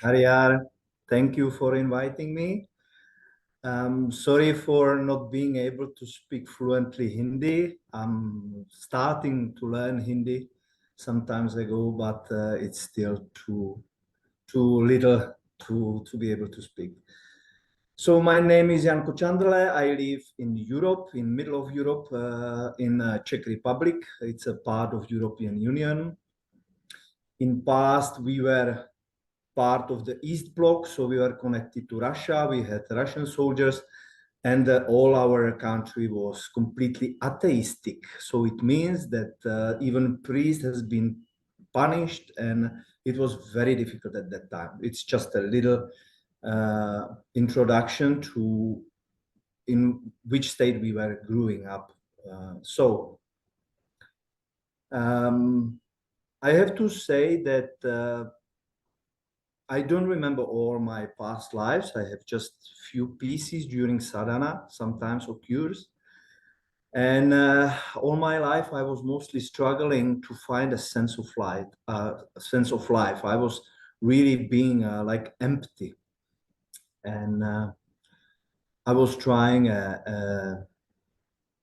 Ariyar, thank you for inviting me. Sorry for not being able to speak fluently Hindi. I'm starting to learn Hindi sometimes ago, but it's still too little to be able to speak. So my name is Janko Chandrle. I live in Europe, in middle of Europe, in Czech Republic. It's a part of European Union. In past, we were part of the East Bloc, so we were connected to Russia. We had Russian soldiers, and all our country was completely atheistic. So it means that even priest has been punished, and it was very difficult at that time. It's just a little introduction to in which state we were growing up. So I have to say that I don't remember all my past lives. I have just few pieces during sadhana, sometimes occurs. And all my life, I was mostly struggling to find a sense of life. I was really being like empty, and I was trying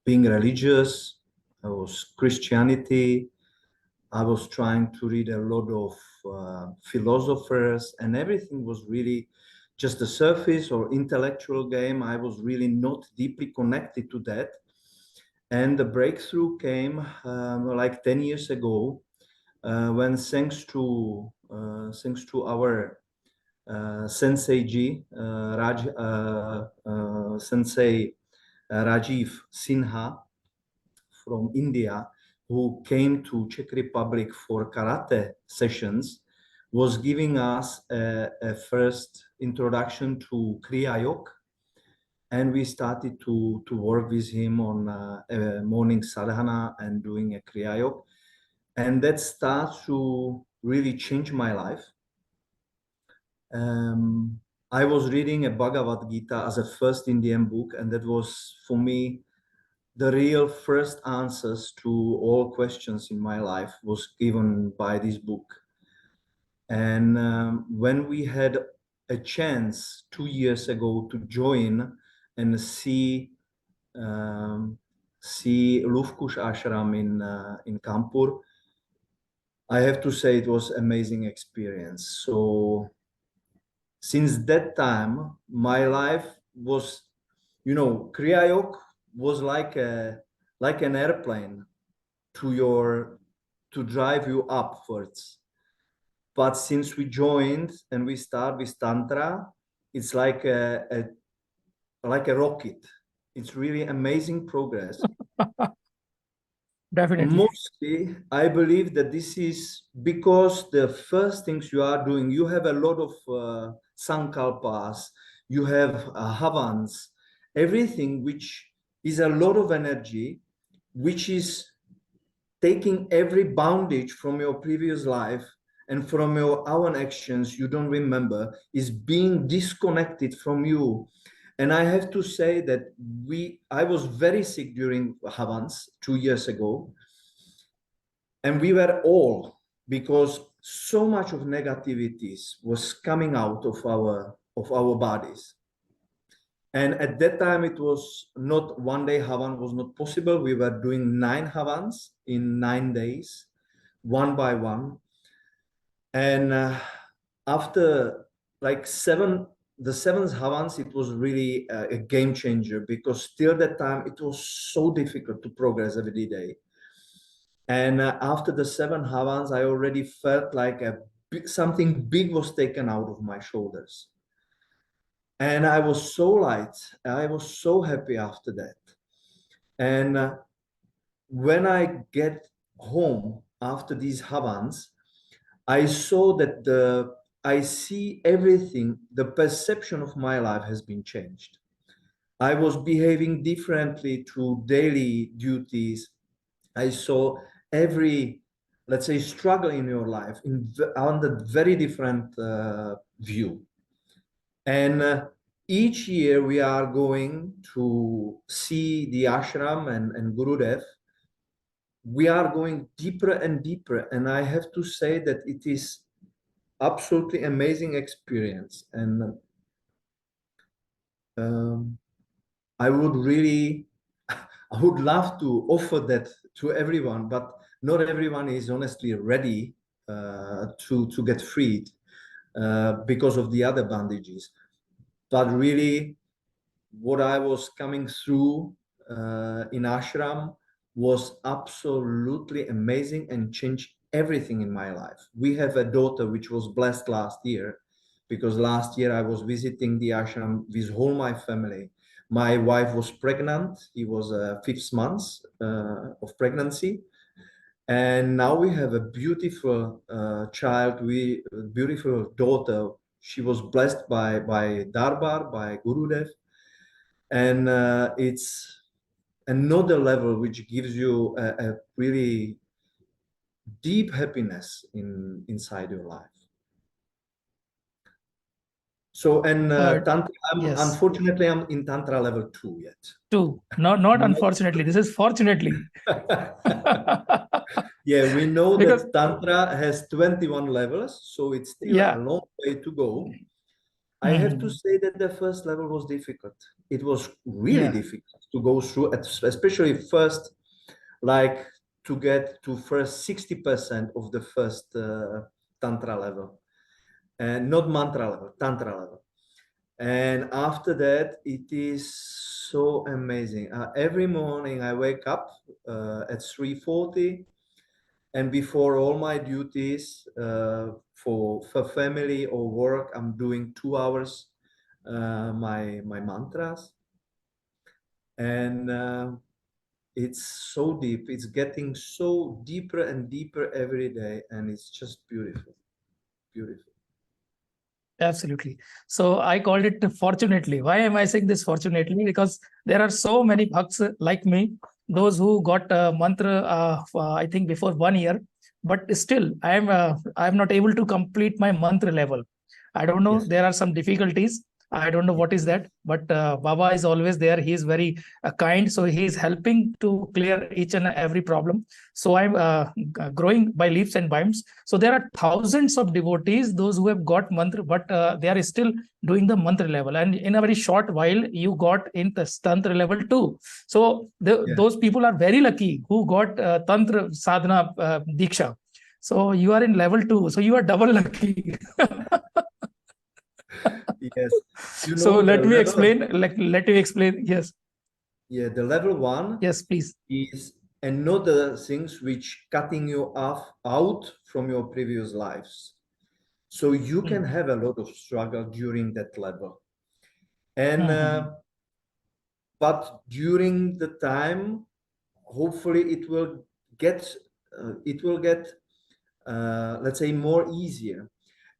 being religious. I was Christianity. I was trying to read a lot of philosophers, and everything was really just a surface or intellectual game. I was really not deeply connected to that. And the breakthrough came like 10 years ago when thanks to our Sensei Ji, Sensei Rajiv Sinha from India, who came to Czech Republic for karate sessions, was giving us a first introduction to Kriya Yoga. And we started to work with him on a morning sadhana and doing a Kriya Yoga. And that started to really change my life. I was reading a Bhagavad Gita as a first Indian book, and that was for me the real first answers to all questions in my life was given by this book. And when we had a chance 2 years ago to join and see Lufkush Ashram in Kanpur, I have to say it was amazing experience. So since that time, my life was, Kriya Yoga was like an airplane to drive you upwards. But since we joined and we start with Tantra, it's like a rocket. It's really amazing progress. Definitely. Mostly, I believe that this is because the first things you are doing, you have a lot of sankalpas, you have havans, everything which is a lot of energy, which is taking every bondage from your previous life and from your own actions you don't remember, is being disconnected from you. And I have to say that I was very sick during Havans 2 years ago, and we were all, because so much of negativities was coming out of our bodies. And at that time, it was not one day Havan was not possible. We were doing 9 Havans in 9 days, one by one. And after like the seventh Havans, it was really a game changer, because till that time, it was so difficult to progress every day. And after the 7 Havans, I already felt like something big was taken out of my shoulders. And I was so light. I was so happy after that. And when I get home after these Havans, I saw that I see everything, the perception of my life has been changed. I was behaving differently to daily duties. I saw every, let's say, struggle in your life on the very different view. And each year we are going to see the ashram and Gurudev. We are going deeper and deeper. And I have to say that it is absolutely amazing experience. And I would really, I would love to offer that to everyone, but not everyone is honestly ready to get freed because of the other bandages. But really, what I was coming through in ashram was absolutely amazing and changed everything in my life. We have a daughter which was blessed last year, because last year I was visiting the ashram with all my family. My wife was pregnant. It was a fifth month of pregnancy. And now we have a beautiful child, beautiful daughter. She was blessed by Darbar, by Gurudev. And it's another level which gives you a really deep happiness inside your life. So, and Tantra, Yes. unfortunately, I'm in Tantra level 2 yet. 2. Not unfortunately. This is fortunately. Yeah, we know Because that Tantra has 21 levels, so it's still a long way to go. I have to say that the first level was difficult. It was really difficult to go through, especially first, like to get to first 60% of the first Tantra level, and not mantra level, Tantra level. And after that, it is so amazing. Every morning I wake up at 3:40, and before all my duties for family or work, I'm doing 2 hours my mantras, and it's so deep. It's getting so deeper and deeper every day, and it's just beautiful, beautiful. absolutely. So I called it fortunately. Why am I saying this fortunately? Because there are so many bhakts like me, those who got mantra, I think before 1 year, but still I'm not able to complete my mantra level. I don't know. Yes. There are some difficulties. I don't know what is that, but Baba is always there. He is very kind, so he is helping to clear each and every problem. So I'm growing by leaps and bounds. So there are thousands of devotees, those who have got mantra, but they are still doing the mantra level. And in a very short while, you got in the tantra level 2. So those people are very lucky who got tantra sadhana diksha. So you are in level 2. So you are double lucky. Yes. You So know, let me level, explain. Let me explain. Yes. yeah, the level 1 Yes, please. is another things which cutting you off out from your previous lives. So you can have a lot of struggle during that level. And but during the time, hopefully it will get let's say more easier.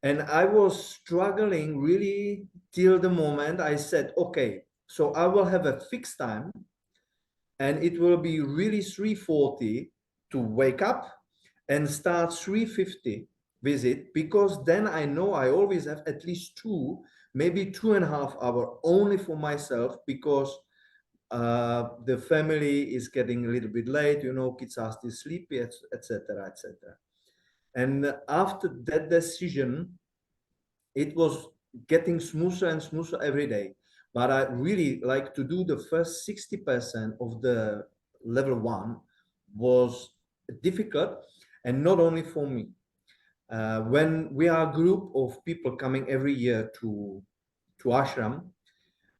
And I was struggling really till the moment I said, okay, so I will have a fixed time, and it will be really 3:40 to wake up and start 3:50 visit, because then I know I always have at least 2, maybe 2.5 hours only for myself, because the family is getting a little bit late, kids are still sleepy, etc., etc. And after that decision, it was getting smoother and smoother every day. But I really like to do the first 60% of the level 1 was difficult, and not only for me. When we are a group of people coming every year to ashram,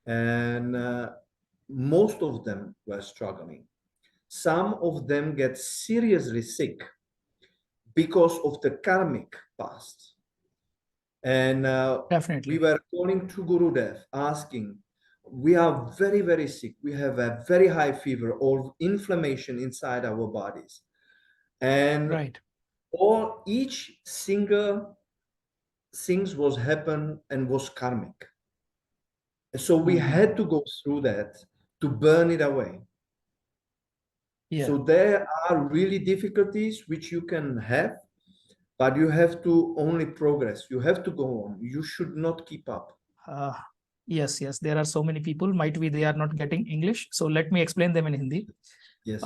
and most of them were struggling. Some of them get seriously sick because of the karmic past. And we were calling to Gurudev, asking, we are very, very sick. We have a very high fever or inflammation inside our bodies. And each single things was happen and was karmic. So we had to go through that to burn it away. So there are really difficulties which you can have, but you have to only progress. You have to go on. You should not keep up. Yes, there are so many people. Might be they are not getting English. So let me explain them in Hindi. Yes,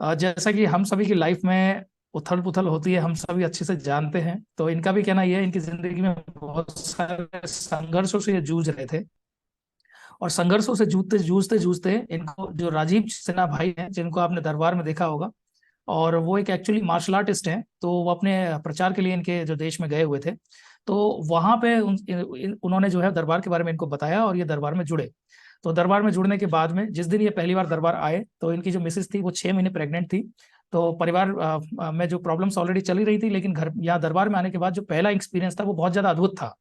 जैसा कि हम सभी की life में उथल पुथल होती है, हम सभी अच्छे से जानते हैं। तो इनका भी कहना यह है, इनकी जिंदगी में बहुत सारे संघर्षों से ये जूझ रहे थे, और संघर्षों से जूझते जूझते जूझते इनको जो राजीव सिन्हा भाई हैं, जिनको आपने दरबार में देखा होगा, और वो एक एक्चुअली मार्शल आर्टिस्ट हैं, तो वो अपने प्रचार के लिए इनके जो देश में गए हुए थे, तो वहां पे उन्होंने जो है दरबार के बारे में इनको बताया, और ये दरबार में जुड़े। तो दरबार में जुड़ने के बाद में जिस दिन ये पहली बार दरबार आए, तो इनकी जो मिसेस थी वो 6 महीने प्रेग्नेंट थी। तो परिवार में जो प्रॉब्लम्स ऑलरेडी चली रही थी, लेकिन घर यहाँ दरबार में आने के बाद जो पहला एक्सपीरियंस था वो बहुत ज्यादा अद्भुत था।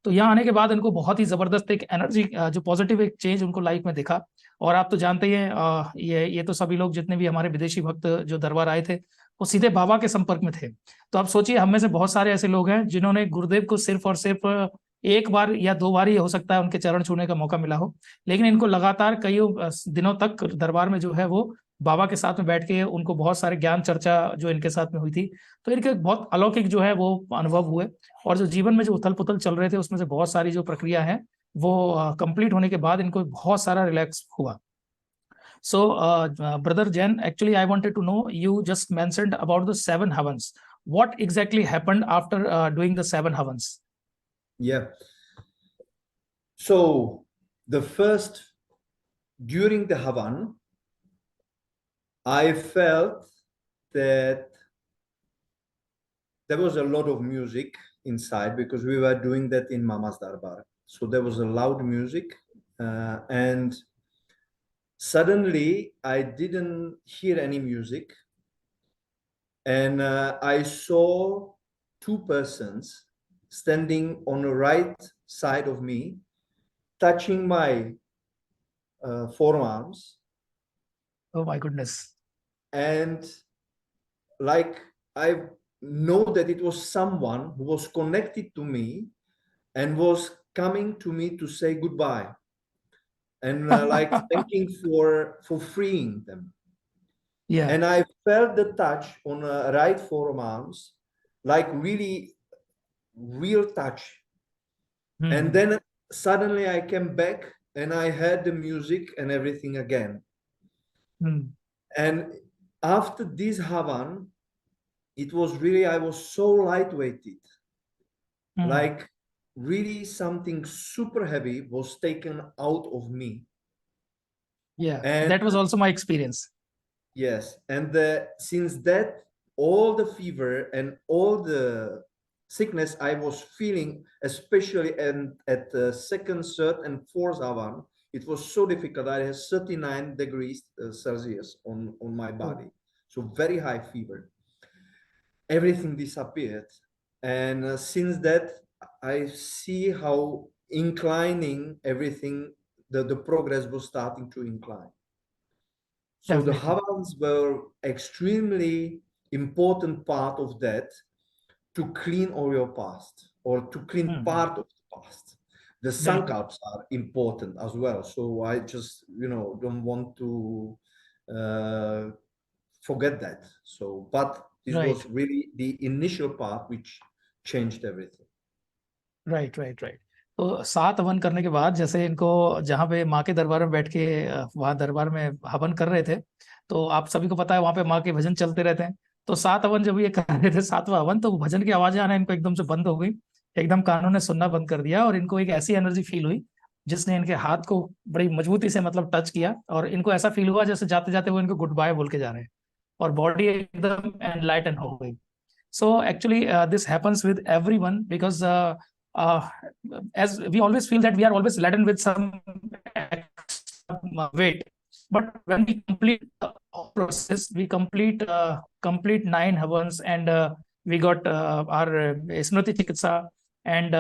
तो यहाँ आने के बाद इनको बहुत ही जबरदस्त एक एनर्जी, जो पॉजिटिव एक चेंज उनको लाइफ में दिखा। और आप तो जानते ही हैं, ये तो सभी लोग जितने भी हमारे विदेशी भक्त जो दरबार आए थे, वो सीधे बाबा के संपर्क में थे। तो आप सोचिए, हम में से बहुत सारे ऐसे लोग हैं जिन्होंने गुरुदेव को सिर्फ और सिर्फ एक बार या दो बार ही हो सकता है उनके चरण छूने का मौका मिला हो, लेकिन इनको लगातार कई दिनों तक दरबार में जो है वो बाबा के साथ में बैठ के उनको बहुत सारे ज्ञान चर्चा जो इनके साथ में हुई थी, तो इनके बहुत अलौकिक जो है वो अनुभव हुए। और जो जीवन में जो उथल पुथल चल रहे थे, उसमें से बहुत सारी जो प्रक्रिया है वो कंप्लीट होने के बाद इनको बहुत सारा रिलैक्स हुआ। So, Brother Jen, actually, I wanted to know, you just mentioned about the 7 havans. What exactly happened after doing the 7 havans? Yeah. So during the Havan, I felt that there was a lot of music inside, because we were doing that in Mama's Darbar. So there was a loud music, and suddenly I didn't hear any music, and I saw 2 persons standing on the right side of me, touching my forearms, Oh my goodness. and like I know that it was someone who was connected to me and was coming to me to say goodbye, and like thanking for freeing them. Yeah. And I felt the touch on right forearms, like really real touch. And then suddenly I came back and I heard the music and everything again. And after this Havan, it was really, I was so lightweighted, like really something super heavy was taken out of me. Yeah, And that was also my experience. yes, and since that, all the fever and all the sickness I was feeling, especially at the second, third, and fourth Havan, it was so difficult. I had 39 degrees Celsius on my body, so very high fever. Everything disappeared, and since that, I see how inclining everything, the progress was starting to incline. So the Definitely. Havans were extremely important part of that, to clean all your past, or to clean part of the past. The sankalps are important as well. So I just, don't want to forget that. So, but this was really the initial part which changed everything. Right right right. तो 7 हवन करने के बाद, जैसे इनको जहाँ पे माँ के दरबार में बैठ के वहाँ दरबार में हवन कर रहे थे, तो आप सभी को पता है वहाँ पे माँ के भजन चलते रहते हैं। तो 7 हवन जब ये कर रहे थे, 7वां हवन, तो भजन की आवाजें आना इनको एकदम से बंद हो गई, एकदम कानों ने सुनना बंद कर दिया, और इनको एक ऐसी एनर्जी फील हुई जिसने इनके हाथ को बड़ी मजबूती से मतलब टच किया, और इनको ऐसा फील हुआ जैसे जाते जाते वो इनको गुड बाय बोल के जा रहे हैं, और बॉडी एकदम एनलाइटन हो गई। So actually, this happens with everyone, because uh, as we always feel that we are always laden with some extra weight, but when we complete the process, we complete 9 havans, and we got our Smriti Chikitsa and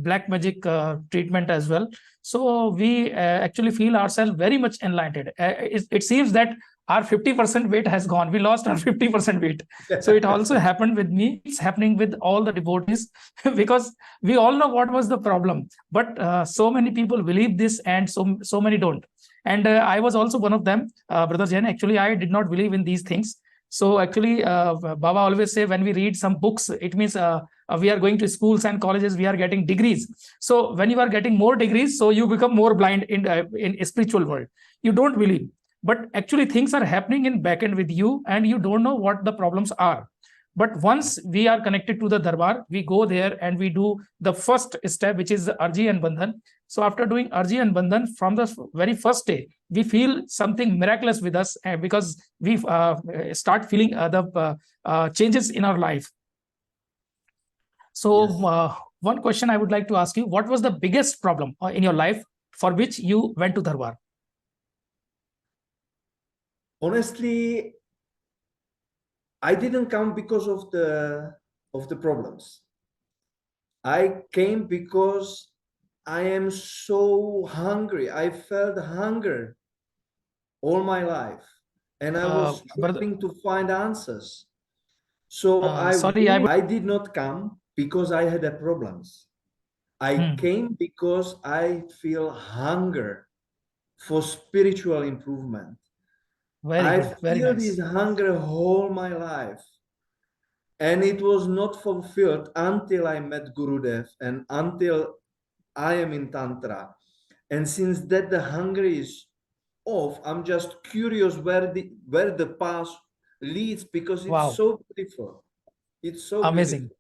black magic treatment as well. So we actually feel ourselves very much enlightened. It seems that our 50% weight has gone. We lost our 50% weight. So it also happened with me. It's happening with all the devotees because we all know what was the problem. But so many people believe this, and so many don't. And I was also one of them, Brother Jain. Actually, I did not believe in these things. So actually, Baba always say, when we read some books, it means we are going to schools and colleges, we are getting degrees. So when you are getting more degrees, so you become more blind in spiritual world. You don't believe. But actually things are happening in back end with you, and you don't know what the problems are. But once we are connected to the Darbar, we go there and we do the first step, which is Arji and Bandhan. So after doing Arji and Bandhan, from the very first day, we feel something miraculous with us, because we start feeling the changes in our life. So Yes. one question I would like to ask you: what was the biggest problem in your life for which you went to Darbar? Honestly, I didn't come because of the problems. I came because I am so hungry. I felt hunger all my life, and I was Brother, struggling to find answers. So sorry, I would. I did not come because I had a problems. I Hmm, came because I feel hunger for spiritual improvement. very I good, very feel this nice. hunger all my life. And it was not fulfilled until I met Gurudev and until I am in Tantra. And since that the hunger is off, I'm just curious where the path leads, because it's Wow, so beautiful. It's so amazing. beautiful.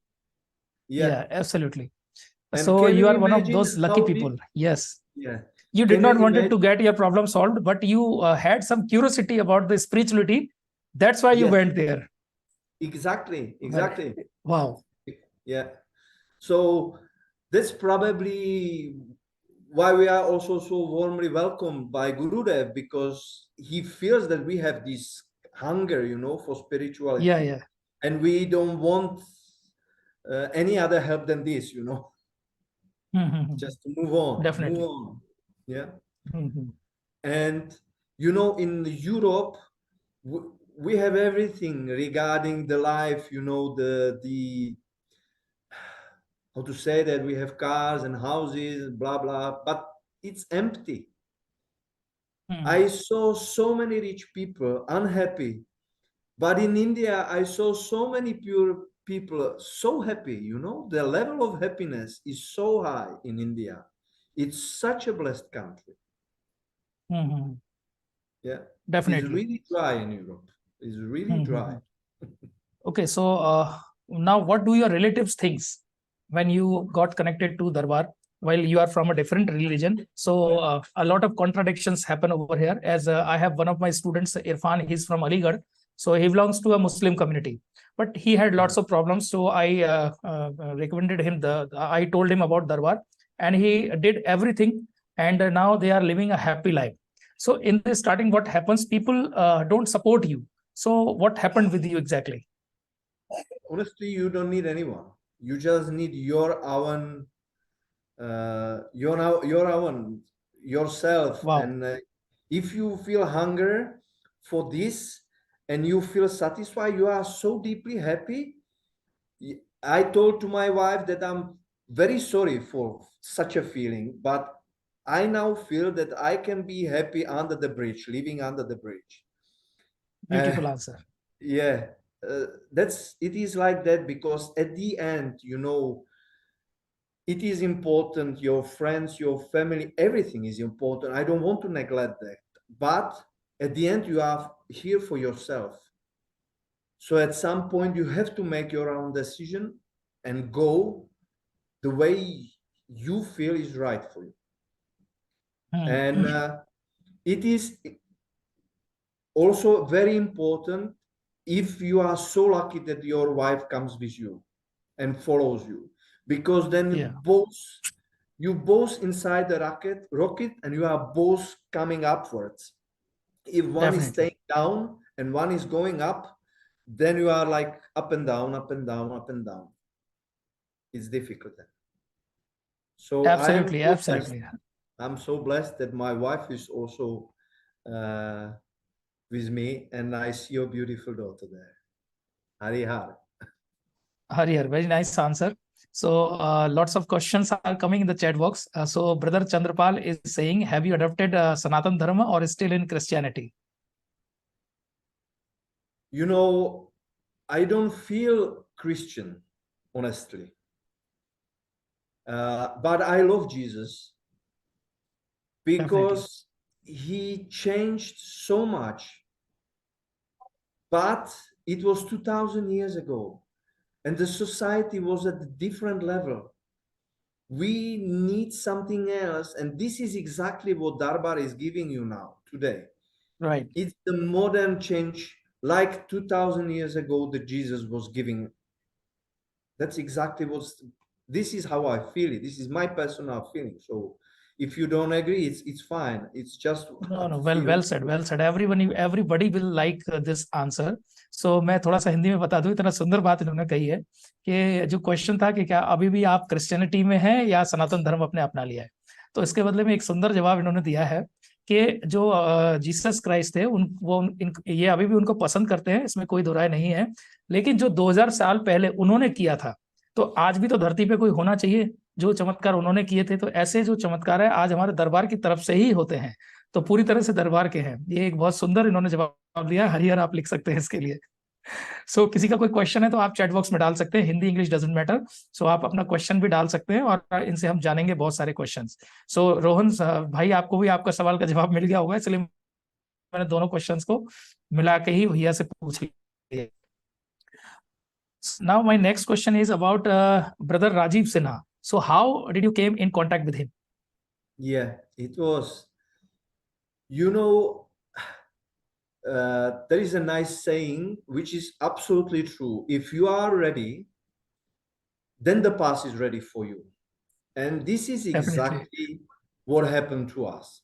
Yeah. Yeah, absolutely. And So can you you are one of imagine those lucky how people. deep? Yes. Yeah. You did Can you not wanted to imagine? get your problem solved, but you had some curiosity about the spirituality. That's why you Yes, went there. exactly. Well, Exactly. wow. Yeah. So that's probably why we are also so warmly welcomed by Gurudev, because he feels that we have this hunger, for Yeah, spirituality, yeah. and we don't want any other help than this, just to move on, move Definitely. on. Yeah. Mhm. And, in Europe, we have everything regarding the life, the how to say that we have cars and houses, blah blah, but it's empty. I Mhm. saw so many rich people unhappy, but in India I saw so many pure people so happy. The level of happiness is so high in India. It's such a blessed country. Mhm. Yeah. It's Definitely. really dry in Europe. It's really dry. Mhm. Okay, so now what do your relatives thinks when you got connected to Darbar while you are from a different religion? So a lot of contradictions happen over here. As I have one of my students, Irfan, he's from Aligarh, so he belongs to a Muslim community, but he had lots of problems. So I recommended him I told him about Darbar, and he did everything, and now they are living a happy life. So in the starting, what happens? People don't support you. So what happened with you exactly? Honestly, you don't need anyone. You just need your own yourself. Wow. And if you feel hunger for this and you feel satisfied, you are so deeply happy. I told to my wife that I'm very sorry for such a feeling, but I now feel that I can be happy under the bridge, living under the bridge. uh, Beautiful answer. yeah. That's it is like that, because at the end, it is important. Your friends, your family, everything is important. I don't want to neglect that, but at the end you are here for yourself. So at some point you have to make your own decision and go the way you feel is right for you. Hmm. And it is also very important, if you are so lucky that your wife comes with you and follows you, because then Yeah, you both inside the rocket and you are both coming upwards. If one is definitely. staying down and one is going up, then you are like up and down, up and down, up and down. It's difficult then. So I am Absolutely. so blessed. Absolutely. I'm so blessed that my wife is also uh, with me, and I see your beautiful daughter there. Hari Har. Harihar, very nice answer. So lots of questions are coming in the chat box. So brother Chandrapal is saying, have you adopted Sanatan Dharma or still in Christianity? I don't feel Christian, honestly. But I love Jesus Definitely. because he changed so much. But it was 2000 years ago. and the society was at a different level. We need something else, and this is exactly what Darbar is giving you now today. Right. It's the modern change, like 2000 years ago that Jesus was giving. That's exactly this is how I feel it. This is my personal feeling. So if you don't agree, it's fine. It's just No, I no, feel. well said, well said. Everybody will like this answer. So मैं थोड़ा सा हिंदी में बता दूं, इतना सुंदर बात इन्होंने कही है कि जो क्वेश्चन था कि क्या अभी भी आप क्रिश्चियनिटी में हैं या सनातन धर्म अपने अपना लिया है, तो इसके बदले में एक सुंदर जवाब इन्होंने दिया है कि जो जीसस क्राइस्ट थे ये अभी भी उनको पसंद करते हैं, इसमें कोई दो राय नहीं है, लेकिन जो 2000 साल पहले उन्होंने किया था, तो आज भी तो धरती पे कोई होना चाहिए जो चमत्कार उन्होंने किए थे, तो ऐसे जो चमत्कार है आज हमारे दरबार की तरफ से ही होते हैं, तो पूरी तरह से दरबार के हैं। ये एक बहुत सुंदर इन्होंने जवाब दिया। हरिहर आप लिख सकते हैं इसके लिए। सो किसी का कोई क्वेश्चन है तो आप चैट बॉक्स में डाल सकते हैं, हिंदी इंग्लिश डजंट मैटर। सो आप अपना क्वेश्चन भी डाल सकते हैं और इनसे हम जानेंगे बहुत सारे क्वेश्चंस। सो रोहन भाई, आपको भी आपका सवाल का जवाब मिल गया होगा, इसलिए मैंने दोनों क्वेश्चंस को मिला के ही भैया से पूछ लिया। Now my next question is about brother Rajiv Sinha. So how did you came in contact with him? Yeah, it was. You know, there is a nice saying which is absolutely true. If you are ready, then the path is ready for you. And this is Definitely. exactly what happened to us.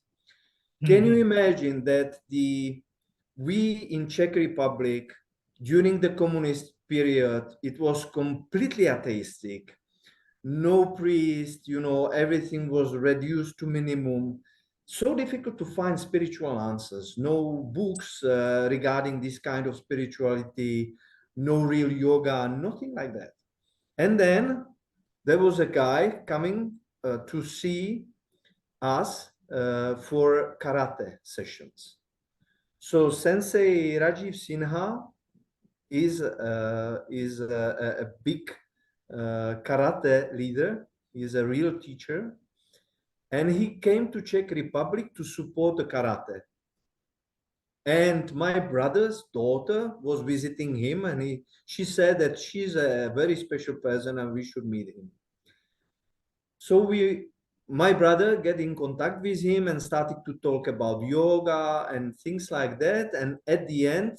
Can you imagine that we in Czech Republic during the communist period, it was completely atheistic, no priest, everything was reduced to minimum. So difficult to find spiritual answers, no books regarding this kind of spirituality, no real yoga, nothing like that. And then there was a guy coming to see us for karate sessions. So Sensei Rajiv Sinha is a big karate leader. He's a real teacher, and he came to Czech Republic to support the karate. And my brother's daughter was visiting him, and she said that she's a very special person and we should meet him. So my brother get in contact with him and started to talk about yoga and things like that. And at the end,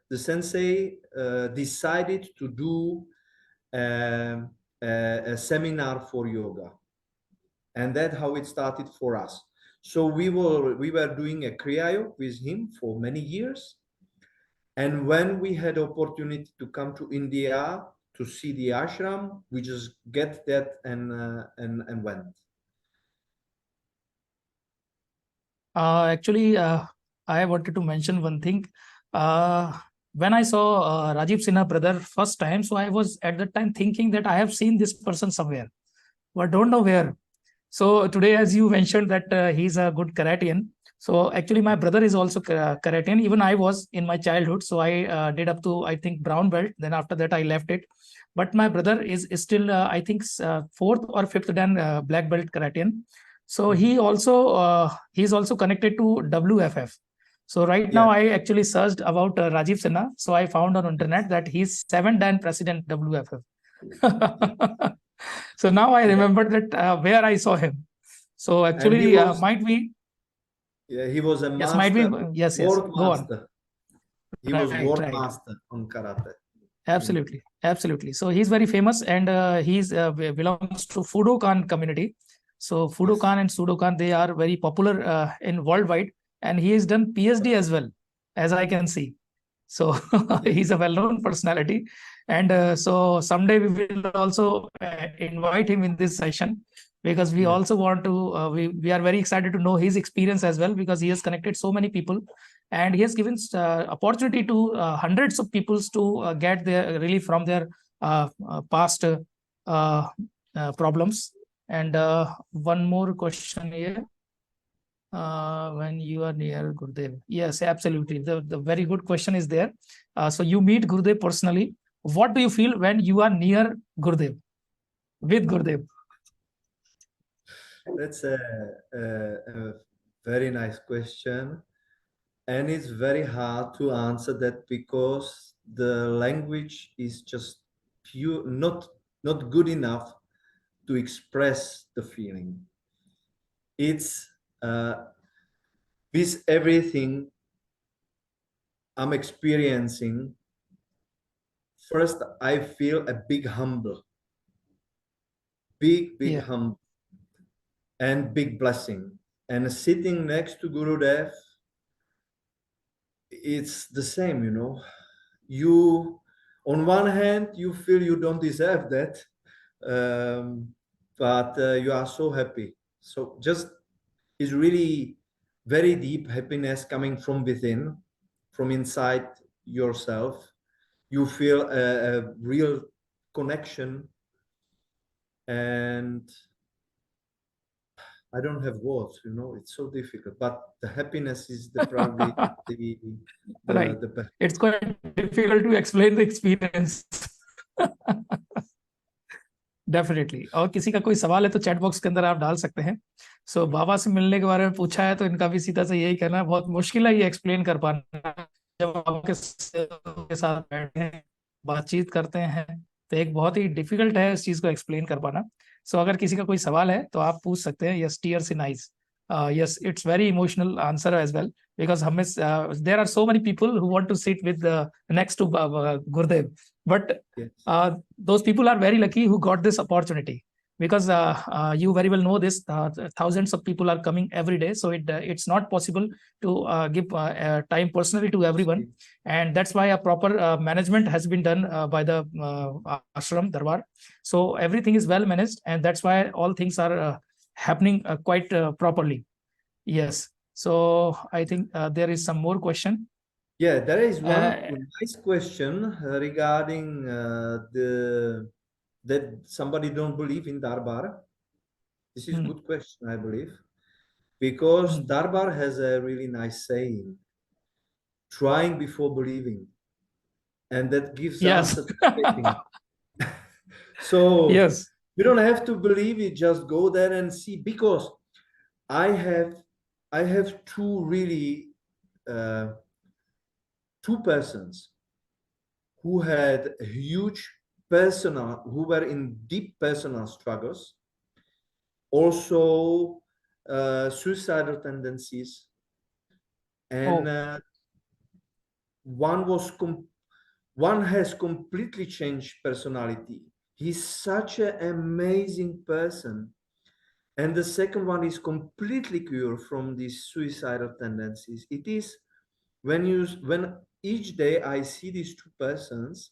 the sensei decided to do a seminar for yoga, and that's how it started for us. So we were doing a kriya with him for many years, and when we had opportunity to come to India to see the ashram, we just get that and went. Actually, I wanted to mention one thing. When I saw Rajiv Sinha brother first time, so I was at that time thinking that I have seen this person somewhere, but don't know where. So today, as you mentioned that he's a good Karatean. So actually, my brother is also Karatean. Even I was in my childhood. So I did up to, I think, brown belt. Then after that, I left it. But my brother is still, I think, fourth or fifth dan black belt Karatean. So he's also connected to WFF. So right now, I actually searched about Rajiv Sinha. So I found on internet that he's 7th dan president WFF. So now I remembered that where I saw him. So actually, might be. Yeah, he was a Yes, master. might be. Yes, world go on. master. He was Right, world right. master on karate. Absolutely, absolutely. So he's very famous, and he's belongs to Fudokan community. So Fudokan and Sudokan, they are very popular in worldwide, and he has done PhD as well, as I can see. So he's a well-known personality, and so someday we will also invite him in this session, because we also want to. We are very excited to know his experience as well, because he has connected so many people, and he has given opportunity to hundreds of peoples to get their relief from their past problems. And one more question here. When you are near Gurudev. Yes, absolutely. The very good question is there. So you meet Gurudev personally. What do you feel when you are near Gurudev, with Gurudev? That's a very nice question. And it's very hard to answer that because the language is just pure, not good enough to express the feeling. It's this everything I'm experiencing. First, I feel a big humble, big Yeah. humble, and big blessing. And sitting next to Gurudev, it's the same, you know. You, on one hand, you feel you don't deserve that, but you are so happy. So just is really very deep happiness coming from within, from inside yourself. You feel a real connection, and I don't have words, you know, it's so difficult, but the happiness is the probably Right. the best. It's quite difficult to explain the experience. Definitely. और किसी का कोई सवाल है तो chat box के अंदर आप डाल सकते हैं। सो बाबा से मिलने के बारे में पूछा है तो इनका भी सीधा से यही कहना है, बहुत मुश्किल है ये एक्सप्लेन कर पाना। जब बाबा के साथ बैठते हैं, बातचीत करते हैं, तो एक बहुत ही डिफिकल्ट है इस चीज को एक्सप्लेन कर पाना। सो अगर किसी का कोई सवाल है तो आप पूछ सकते हैं। Yes, tears in eyes. yes, it's very emotional answer as well, because there are so many people who want to sit with next to Gurudev, but Yes. those people are very lucky who got this opportunity, because you very well know this, thousands of people are coming every day, so it's not possible to give time personally to everyone, and that's why a proper management has been done by the ashram darbar. So everything is well managed, and that's why all things are happening quite properly. Yes. So I think there is some more question. Yeah, there is one nice question regarding that somebody don't believe in Darbar. This is good question, I believe, because Darbar has a really nice saying, trying before believing, and that gives Yes. answer to everything. So yes, you don't have to believe it, just go there and see, because I have two really two persons who had huge who were in deep personal struggles, also suicidal tendencies, and one has completely changed personality. He's such an amazing person, and the second one is completely cured from these suicidal tendencies. It is when each day I see these two persons,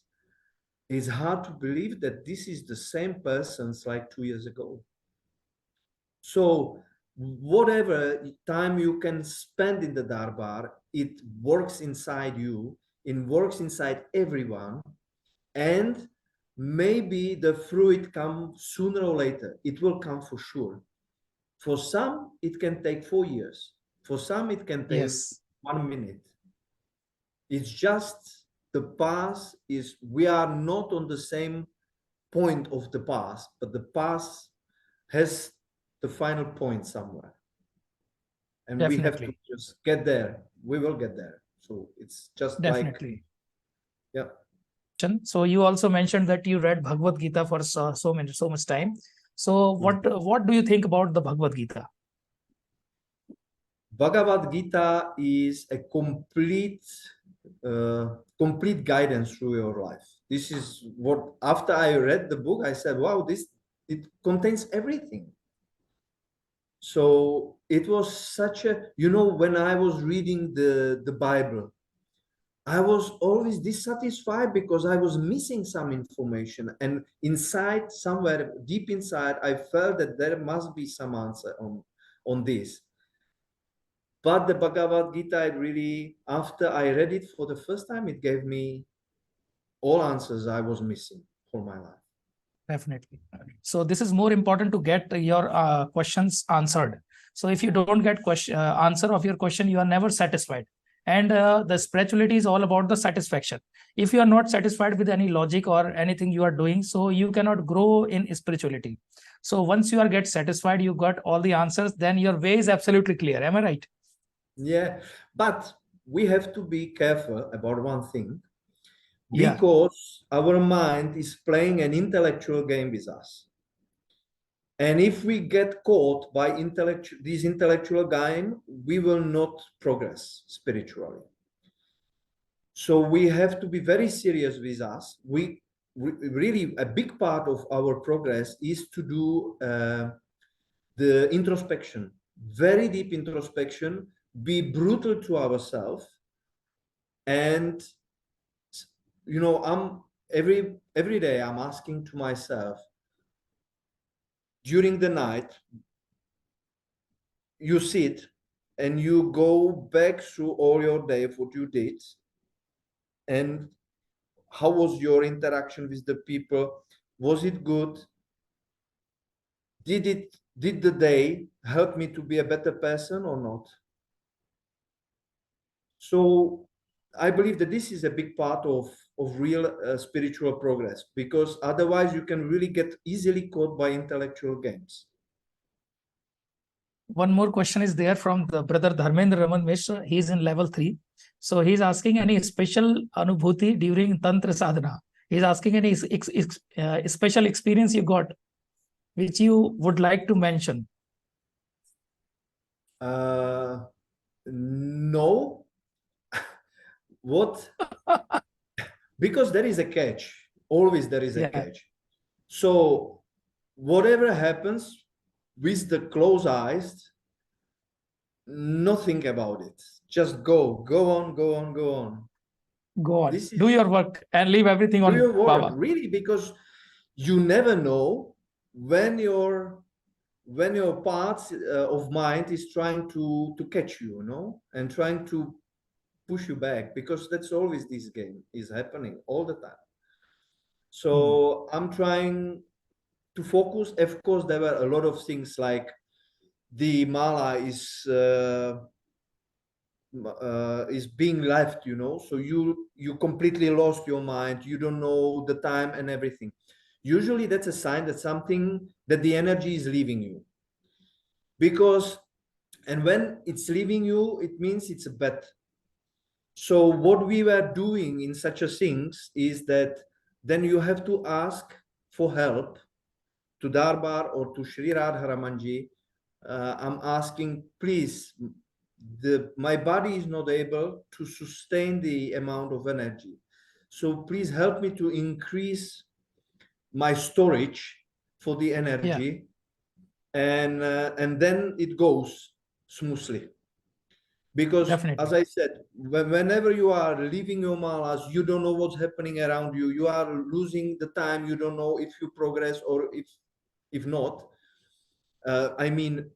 it's hard to believe that this is the same persons like 2 years ago. So whatever time you can spend in the Darbar, it works inside you, it works inside everyone, and maybe the fruit comes sooner or later. It will come for sure. For some, it can take 4 years. For some, it can take 1 minute. It's just the path is, we are not on the same point of the path, but the path has the final point somewhere. And definitely. we have to just get there. We will get there. So it's just definitely. Yeah. So you also mentioned that you read Bhagavad Gita for so much time. So what do you think about the Bhagavad Gita? Bhagavad Gita is a complete guidance through your life. This is what, after I read the book, I said, wow, it contains everything. So it was such a, when I was reading the Bible, I was always dissatisfied because I was missing some information, and inside, somewhere deep inside, I felt that there must be some answer on this. But the Bhagavad Gita, it really, after I read it for the first time, it gave me all answers I was missing for my life. Definitely. So this is more important to get your questions answered. So if you don't get answer of your question, you are never satisfied. And the spirituality is all about the satisfaction. If you are not satisfied with any logic or anything you are doing, so you cannot grow in spirituality. So once you get satisfied, you got all the answers, then your way is absolutely clear. Am I right? Yeah, but we have to be careful about one thing. Yeah. because our mind is playing an intellectual game with us. And if we get caught by this intellectual game, we will not progress spiritually. So we have to be very serious with us. We really, a big part of our progress is to do the introspection, very deep introspection, be brutal to ourselves. And I'm every day I'm asking to myself during the night, you sit and you go back through all your day, what you did, and how was your interaction with the people? Was it good? Did the day help me to be a better person or not? So I believe that this is a big part of real spiritual progress, because otherwise you can really get easily caught by intellectual games. One more question is there from the brother Dharmendra Raman Mishra. He's in level 3. So he's asking any special anubhuti during Tantra sadhana. He's asking any special experience you got, which you would like to mention. No. What? Because there is a catch. Always there is a catch. So whatever happens with the closed eyes, nothing about it. Just go on. Go on. Do your work and leave everything on your work, Baba. really, because you never know when your parts of mind is trying to catch you, and trying to push you back, because that's always this game is happening all the time. So I'm trying to focus. Of course, there were a lot of things like the mala is being left, so you completely lost your mind. You don't know the time and everything. Usually that's a sign that the energy is leaving you, and when it's leaving you, it means it's a bet. So what we were doing in such a things is that then you have to ask for help to Darbar or to Sri Radharamanji. I'm asking, please, my body is not able to sustain the amount of energy. So please help me to increase my storage for the energy. And then it goes smoothly. Because Definitely. as I said, whenever you are leaving your malas, you don't know what's happening around you. You are losing the time. You don't know if you progress or if not. I mean,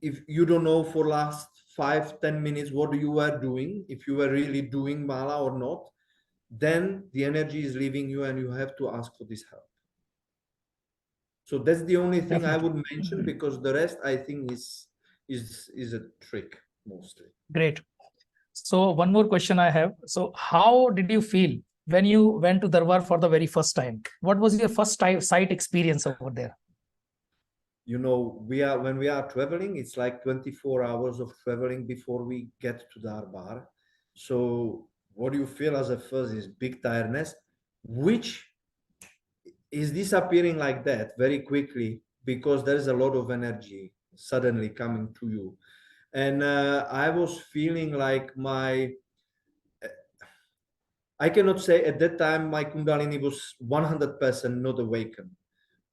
if you don't know for last 5-10 minutes what you were doing, if you were really doing mala or not, then the energy is leaving you and you have to ask for this help. So that's the only thing I would mention, because the rest I think is a trick mostly. Great. So one more question I have. So how did you feel when you went to Darbar for the very first time? What was your first sight experience over there? When we are traveling, it's like 24 hours of traveling before we get to Darbar. So what you feel as a first is big tiredness, which is disappearing like that very quickly, because there is a lot of energy suddenly coming to you. And I was feeling like I cannot say at that time my Kundalini was 100% not awakened,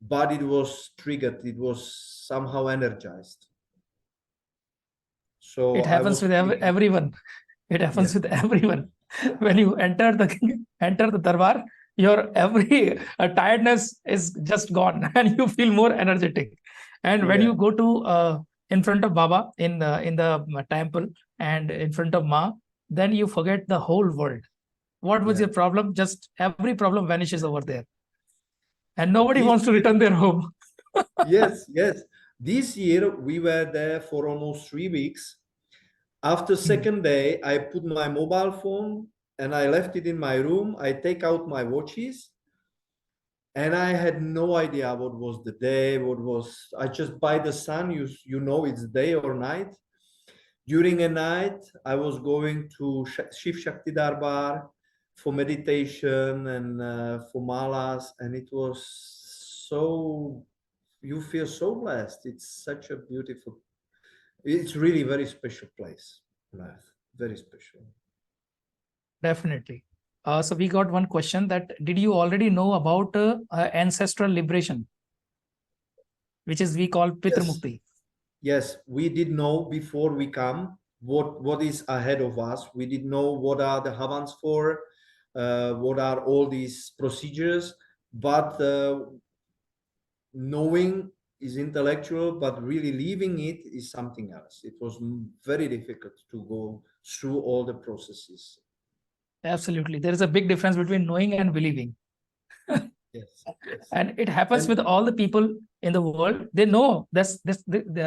but it was triggered. It was somehow energized. So it happens with everyone. It happens with everyone. When you enter the Darbar, your every tiredness is just gone, and you feel more energetic. And when you go to in front of Baba in the temple and in front of Ma, then you forget the whole world. What was your problem? Just every problem vanishes over there, and nobody wants to return their home. Yes. This year we were there for almost 3 weeks. After second day, I put my mobile phone and I left it in my room. I take out my watches, and I had no idea what was the day, I just by the sun, you know it's day or night. During a night, I was going to Shiv Shakti Darbar for meditation and for malas, and it was so, you feel so blessed. It's such a beautiful, it's really very special place on earth, very special. Definitely. So we got one question that did you already know about ancestral liberation, which is we call Pitr Yes, Mukti? yes, we did know before we come what is ahead of us. We did know what are the havans for, what are all these procedures, but knowing is intellectual, but really living it is something else. It was very difficult to go through all the processes. Absolutely. There is a big difference between knowing and believing. Yes, yes. And it happens And with all the people in the world. They know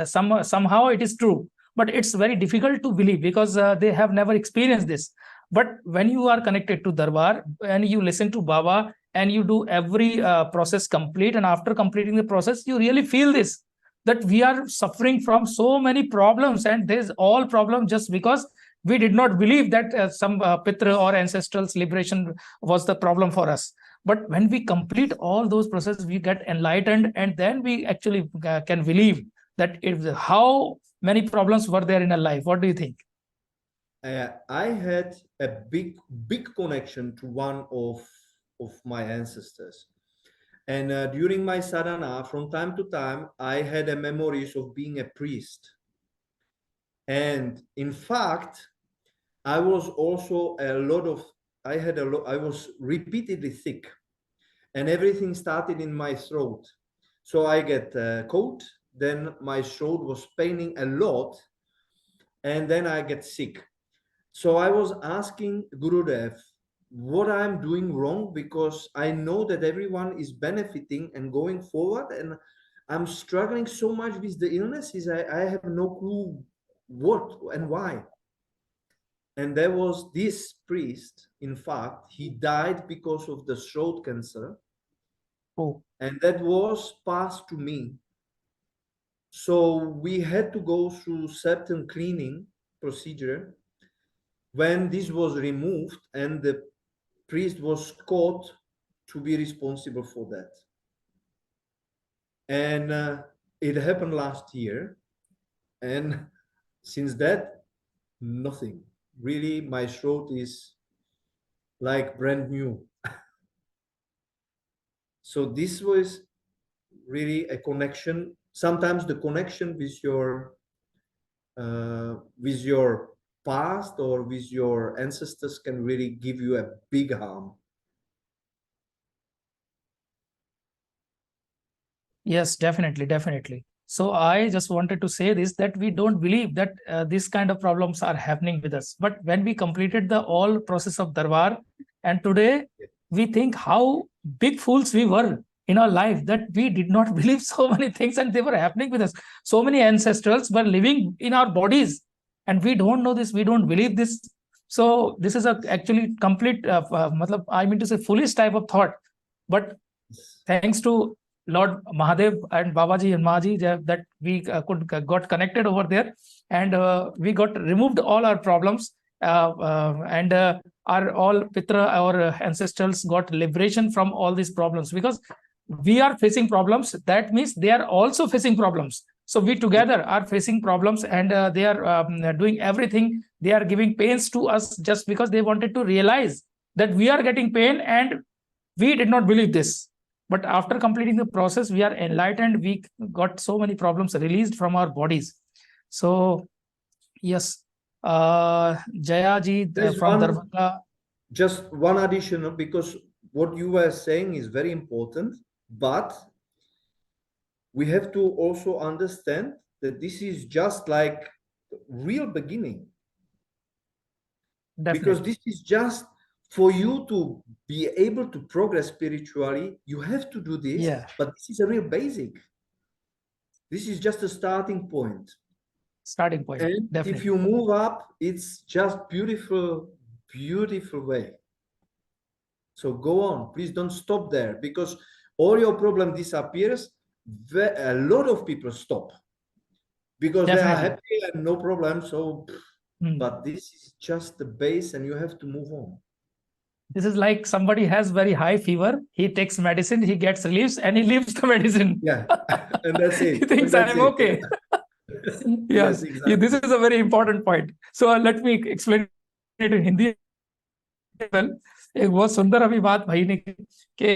somehow it is true, but it's very difficult to believe because they have never experienced this. But when you are connected to Darbar and you listen to Baba and you do every process complete, and after completing the process, you really feel this, that we are suffering from so many problems, and there's all problem just because we did not believe that some Pitra or ancestral's liberation was the problem for us. But when we complete all those processes, we get enlightened, and then we actually can believe that how many problems were there in a life. What do you think? I had a big connection to one of my ancestors. And during my sadhana, from time to time, I had a memories of being a priest. And in fact, I was also I was repeatedly sick, and everything started in my throat. So I get a cold, then my throat was paining a lot, and then I get sick. So I was asking Gurudev what I'm doing wrong, because I know that everyone is benefiting and going forward, and I'm struggling so much with the illnesses. I have no clue what and why. And there was this priest, in fact, he died because of the throat cancer, Oh, and that was passed to me. So we had to go through certain cleaning procedure. When this was removed, and the priest was caught to be responsible for that. And it happened last year. And since that, nothing. Really, my throat is like brand new. So this was really a connection. Sometimes the connection with your past or with your ancestors can really give you a big harm. yes, definitely, definitely. So I just wanted to say this, that we don't believe that this kind of problems are happening with us. But when we completed the all process of Darbar, and today we think how big fools we were in our life, that we did not believe so many things and they were happening with us. So many ancestrals were living in our bodies, and we don't know this, we don't believe this. So this is a actually complete, I mean to say, foolish type of thought. But thanks to Lord Mahadev and Babaji and Maji, that we got connected over there, and we got removed all our problems, and our all Pitra, our ancestrals, got liberation from all these problems, because we are facing problems. That means they are also facing problems. So we together are facing problems, and they are doing everything. They are giving pains to us just because they wanted to realize that we are getting pain, and we did not believe this. But after completing the process, we are enlightened. We got so many problems released from our bodies. So, yes, Jaya ji There's from one, Darbhanga. just one additional, because what you were saying is very important, but we have to also understand that this is just like real beginning, because Definitely. this is just for you to be able to progress spiritually. You have to do this, Yeah, but this is a real basic. This is just a starting point. starting point. And if Definitely. you move up, it's just beautiful, beautiful way. So go on, please don't stop there, because all your problem disappears. A lot of people stop because they are Definitely. happy and no problem. So, Hmm. but this is just the base, and you have to move on. This is like somebody has very high fever. He takes medicine, he gets relief, and he leaves the medicine. Yeah, and that's it. He thinks And that's I'm it. okay. Yes, Yes, this exactly. is a very important point. So let me explain it in Hindi. Well, एक बहुत सुंदर अभी बात भाई ने की कि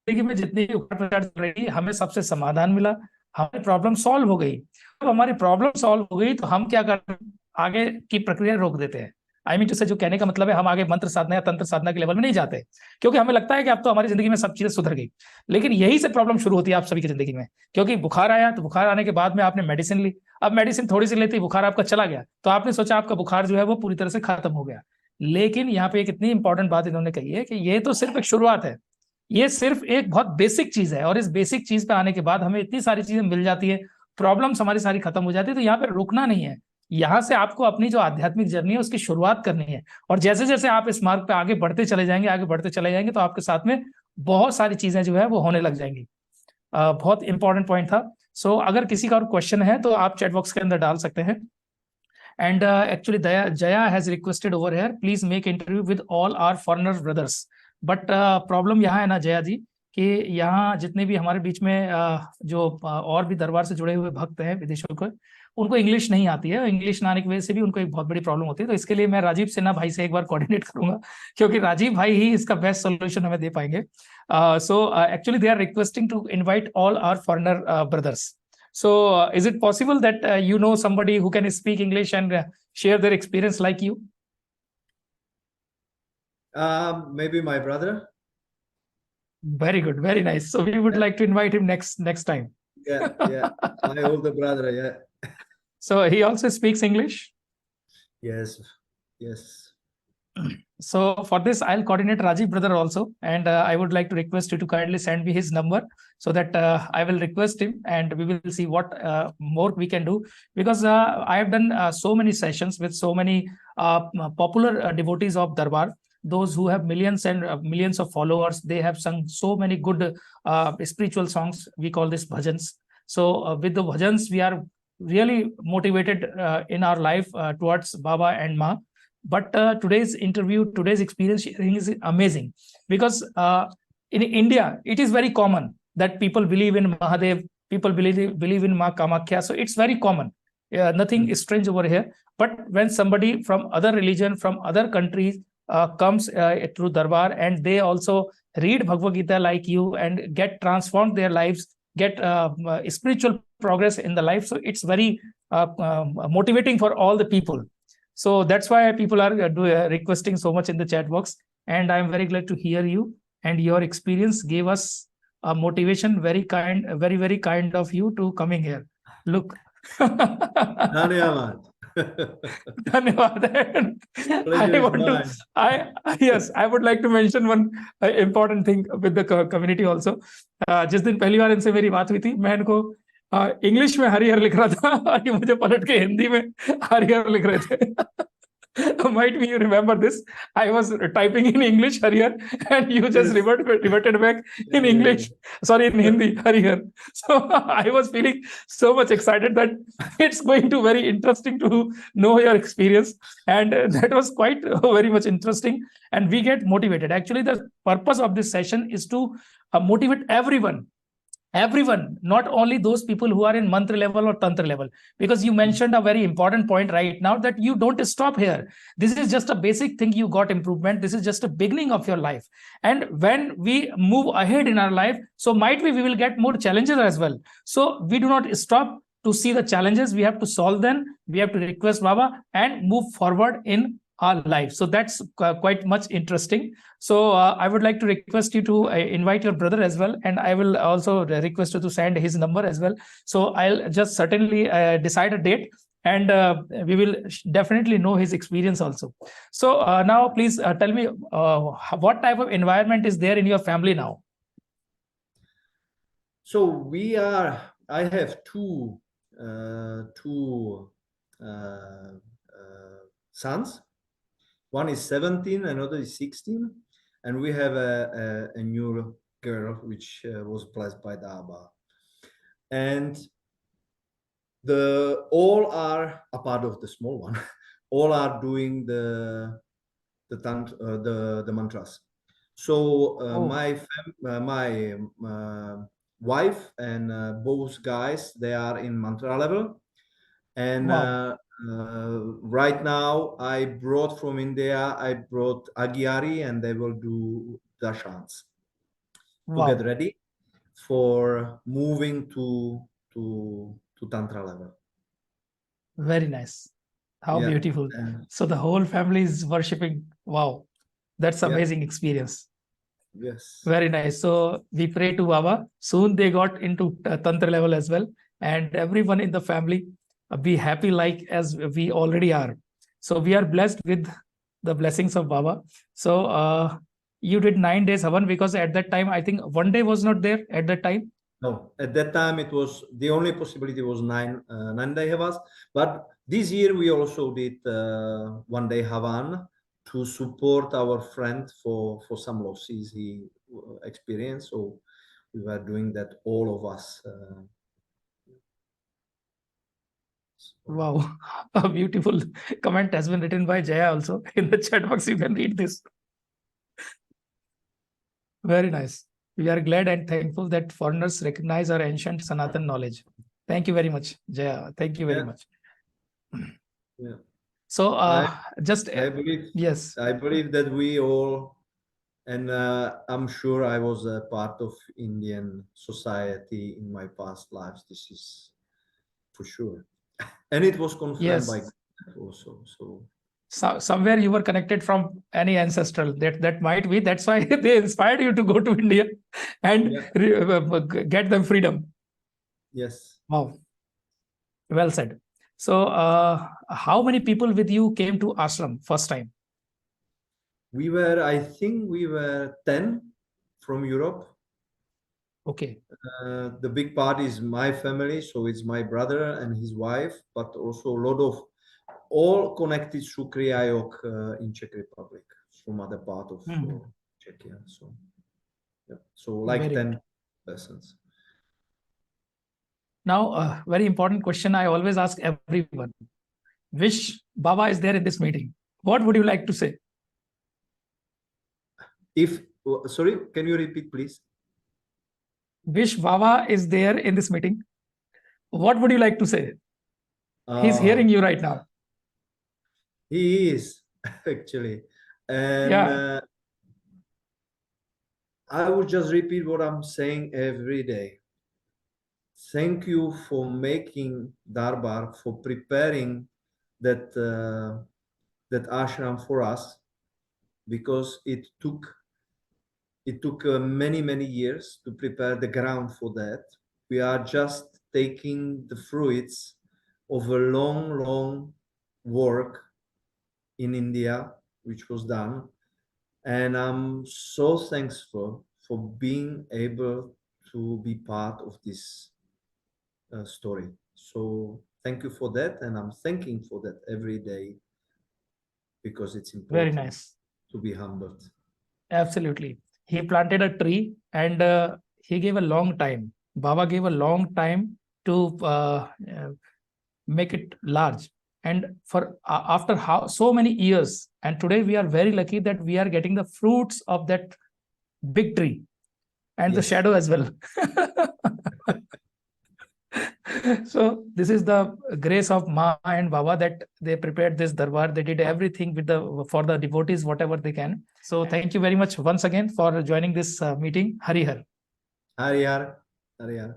जिंदगी में जितनी भी उखाड़ पचाड़ चल रही हमें सबसे समाधान मिला, हमारी प्रॉब्लम सॉल्व हो गई। अब हमारी प्रॉब्लम सॉल्व हो गई तो हम क्या करते हैं, आगे की प्रक्रिया रोक देते हैं। आई मीन टू से जो कहने का मतलब है, हम आगे मंत्र साधना या तंत्र साधना के लेवल में नहीं जाते, क्योंकि हमें लगता है कि अब तो हमारी जिंदगी में सब चीजें सुधर गई। लेकिन यही से प्रॉब्लम शुरू होती है आप सभी की जिंदगी में, क्योंकि बुखार आया तो बुखार आने के बाद में आपने मेडिसिन ली। अब मेडिसिन थोड़ी सी लेती, बुखार आपका चला गया, तो आपने सोचा आपका बुखार जो है वो पूरी तरह से खत्म हो गया। लेकिन यहाँ पे एक इतनी इंपॉर्टेंट बात इन्होंने कही है कि ये तो सिर्फ एक शुरुआत है, ये सिर्फ एक बहुत बेसिक चीज है, और इस बेसिक चीज पे आने के बाद हमें इतनी सारी चीजें मिल जाती है, प्रॉब्लम्स हमारी सारी खत्म हो जाती है। तो यहाँ पे रुकना नहीं है, यहाँ से आपको अपनी जो आध्यात्मिक जर्नी है उसकी शुरुआत करनी है। और जैसे जैसे आप इस मार्ग पे आगे बढ़ते चले जाएंगे, आगे बढ़ते चले जाएंगे, तो आपके साथ में बहुत सारी चीजें जो है वो होने लग जाएंगी। बहुत इंपॉर्टेंट पॉइंट था। सो अगर किसी का और क्वेश्चन है तो आप चैट बॉक्स के अंदर डाल सकते हैं। And actually, Jaya has requested over here, please make interview with all our foreigner brothers. But problem यहाँ है ना जया जी, कि यहाँ जितने भी हमारे बीच में जो और भी दरबार से जुड़े हुए भक्त हैं विदेशों के, उनको इंग्लिश नहीं आती है। इंग्लिश ना आने की वजह से भी उनको एक बहुत बड़ी प्रॉब्लम होती है। तो इसके लिए मैं राजीव सिन्हा भाई से एक बार कोऑर्डिनेट करूंगा, क्योंकि राजीव भाई ही इसका बेस्ट सोल्यूशन हमें दे पाएंगे। So actually they are requesting to invite all our foreigner brothers. So, is it possible that you know somebody who can speak English and share their experience like you? Maybe my brother. Very good, very nice. So we would like to invite him next time. Yeah, my older brother. Yeah. So he also speaks English. Yes. So for this, I'll coordinate Rajiv brother also, and I would like to request you to kindly send me his number, so that I will request him, and we will see what more we can do. Because I have done so many sessions with so many popular devotees of Darbar, those who have millions and millions of followers. They have sung so many good spiritual songs. We call this bhajans. So with the bhajans, we are really motivated in our life towards Baba and Ma. But today's interview, today's experience sharing is amazing, because in India it is very common that people believe in Mahadev, people believe in Ma Kamakhya. So it's very common, nothing is strange over here. But when somebody from other religion, from other countries comes through Darbar, and they also read Bhagavad Gita like you and get transformed their lives, get spiritual progress in the life, so it's very motivating for all the people. So that's why people are requesting so much in the chat box, and I'm very glad to hear you, and your experience gave us a motivation. Very kind, very kind of you to coming here. Look. Dhanyavad. Dhanyavad. Yes, I would like to mention one important thing with the community also. जिस दिन पहली बार इनसे मेरी बात हुई थी, मैं इनको इंग्लिश में हरिहर लिख रहा था, और ये मुझे पलट के हिंदी में हरिहर लिख रहे थे। Might be you remember this. I was typing in English Harihar, and you just reverted back in English. Sorry, in Hindi Harihar. So I was feeling so much excited that it's going to very interesting to know your experience, and that was quite very much interesting. And we get motivated. Actually, the purpose of this session is to motivate everyone, not only those people who are in mantra level or tantra level, because you mentioned a very important point right now, that you don't stop here. This is just a basic thing, you got improvement. This is just a beginning of your life, and when we move ahead in our life, so might be we will get more challenges as well. So we do not stop to see the challenges, we have to solve them, we have to request Baba and move forward in our life. So that's quite much interesting. So I would like to request you to invite your brother as well, and I will also request you to send his number as well. So I'll just certainly decide a date, and we will definitely know his experience also. So now please tell me what type of environment is there in your family now? So I have two sons. One is 17, another is 16, and we have a new girl which was blessed by the Abba. And all are a part of the small one. All are doing the the mantras. So Oh, my wife and both guys, they are in mantra level. And wow, right now, I brought from India, I brought Agyari, and they will do dashans to get wow. ready for moving to Tantra level. Very nice. How Yeah. beautiful. And So the whole family is worshipping. Wow, that's yeah. amazing experience. Yes. Very nice. So we pray to Baba. Soon they got into Tantra level as well. And everyone in the family be happy like as we already are. So we are blessed with the blessings of Baba. So you did 9 days Havan because at that time, I think one day was not there at that time. No, at that time it was the only possibility was 9 day Havas. But this year we also did 1 day Havan to support our friend for some losses he experienced. So we were doing that, all of us. Wow, a beautiful comment has been written by Jaya also in the chat box. You can read this. Very nice. We are glad and thankful that foreigners recognize our ancient Sanatan knowledge. Thank you very much, Jaya. Thank you very Yeah, much. yeah. So, I just I believe yes, I believe that we all, and I'm sure I was a part of Indian society in my past lives. This is for sure, and it was confirmed by yes. God also. So So, somewhere you were connected from any ancestral that might be. That's why they inspired you to go to India and yeah, get them freedom. yes, Wow, well said. So, how many people with you came to ashram first time? we were. I think we were 10 from Europe. Okay. The big part is my family, so it's my brother and his wife, but also a lot of all connected through Kriayok in Czech Republic, from other part of Mhm. Czechia. So yeah, so like Very 10 good. persons. Now, a very important question I always ask everyone. Wish Baba is there in this meeting. What would you like to say? If sorry, can you repeat, please? Wish Baba is there in this meeting. What would you like to say? He's Uh, hearing you right now. he is actually, and Yeah, I would just repeat what I'm saying every day. Thank you for making Darbar, for preparing that ashram for us, because it took many years to prepare the ground for that. We are just taking the fruits of a long work in India, which was done. And I'm so thankful for being able to be part of this story. So thank you for that. And I'm thanking for that every day, because it's very important nice. to be humbled. Absolutely. He planted a tree and he gave a long time. Baba gave a long time to make it large. And for after how so many years, and today we are very lucky that we are getting the fruits of that big tree and the Yes. shadow as well. So this is the grace of Ma and Baba that they prepared this darbar. They did everything with the for the devotees, whatever they can. So thank you very much once again for joining this meeting. Hari Har. Hariyar. Hariyar.